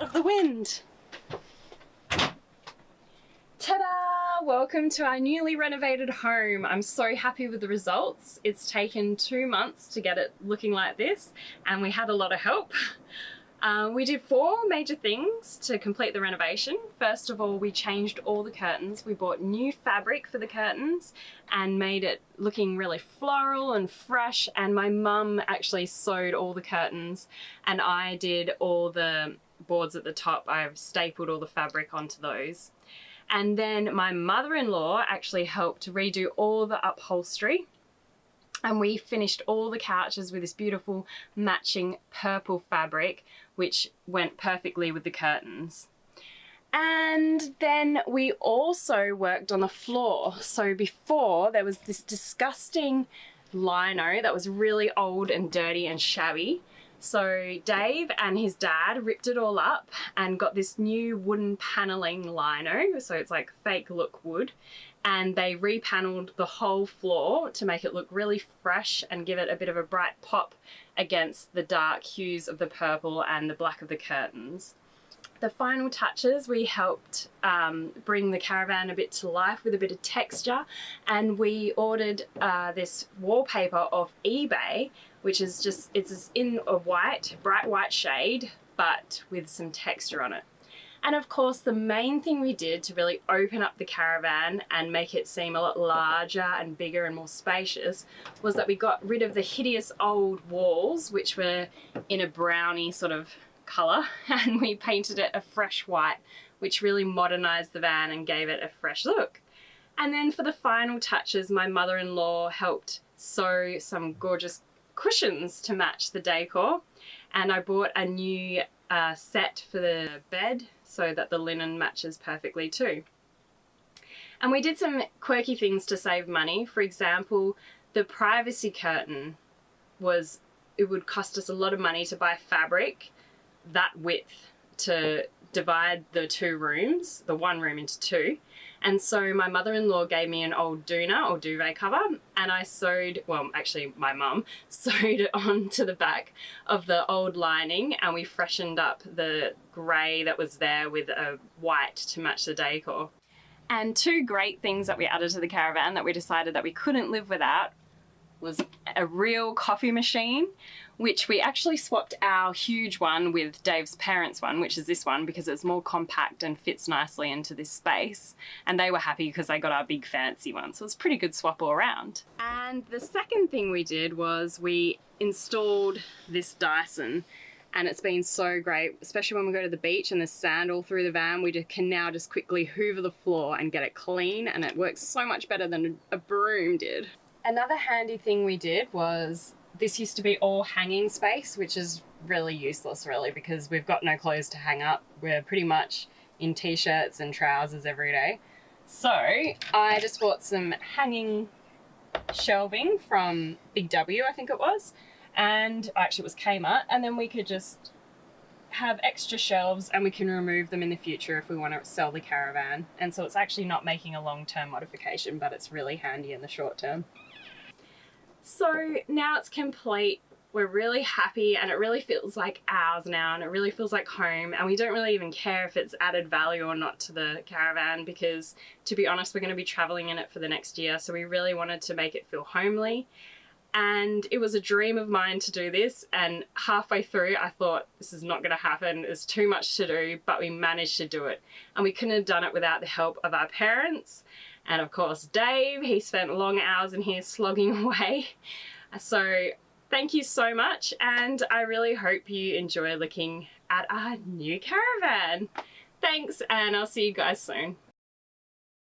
of the wind. Ta-da! Welcome to our newly renovated home. I'm so happy with the results. It's taken 2 months to get it looking like this, and we had a lot of help. We did 4 major things to complete the renovation. First of all, we changed all the curtains. We bought new fabric for the curtains and made it looking really floral and fresh, and my mum actually sewed all the curtains and I did all the boards at the top. I've stapled all the fabric onto those. And then my mother-in-law actually helped redo all the upholstery, and we finished all the couches with this beautiful matching purple fabric which went perfectly with the curtains. And then we also worked on the floor. So before, there was this disgusting lino that was really old and dirty and shabby. So Dave and his dad ripped it all up and got this new wooden paneling lino, so it's like fake look wood, and they repaneled the whole floor to make it look really fresh and give it a bit of a bright pop against the dark hues of the purple and the black of the curtains. The final touches, we helped bring the caravan a bit to life with a bit of texture, and we ordered this wallpaper off eBay, which is just, it's in a white, bright white shade, but with some texture on it. And of course, the main thing we did to really open up the caravan and make it seem a lot larger and bigger and more spacious was that we got rid of the hideous old walls, which were in a browny sort of colour, and we painted it a fresh white, which really modernized the van and gave it a fresh look. And then for the final touches, my mother-in-law helped sew some gorgeous cushions to match the decor, and I bought a new set for the bed so that the linen matches perfectly too. And we did some quirky things to save money. For example, the privacy curtain it would cost us a lot of money to buy fabric that width to divide the 2 rooms, the 1 room into 2. And so my mother-in-law gave me an old doona or duvet cover, and I sewed, well, actually my mum sewed it onto the back of the old lining, and we freshened up the grey that was there with a white to match the decor. And 2 great things that we added to the caravan that we decided that we couldn't live without was a real coffee machine, which we actually swapped our huge one with Dave's parents' one, which is this one, because it's more compact and fits nicely into this space. And they were happy because they got our big fancy one. So it was a pretty good swap all around. And the second thing we did was we installed this Dyson. And it's been so great, especially when we go to the beach and there's sand all through the van. We can now just quickly hoover the floor and get it clean, and it works so much better than a broom did. Another handy thing we did was, this used to be all hanging space, which is really useless really, because we've got no clothes to hang up. We're pretty much in t-shirts and trousers every day. So I just bought some hanging shelving from Big W, I think it was, and actually it was Kmart, and then we could just have extra shelves and we can remove them in the future if we want to sell the caravan. And so it's actually not making a long-term modification, but it's really handy in the short term. So now it's complete. We're really happy, and it really feels like ours now, and it really feels like home, and we don't really even care if it's added value or not to the caravan, because to be honest, we're going to be traveling in it for the next year, so we really wanted to make it feel homely. And it was a dream of mine to do this, and halfway through I thought this is not going to happen, there's too much to do, but we managed to do it. And we couldn't have done it without the help of our parents, and of course Dave. He spent long hours in here slogging away. So thank you so much, and I really hope you enjoy looking at our new caravan. Thanks, and I'll see you guys soon.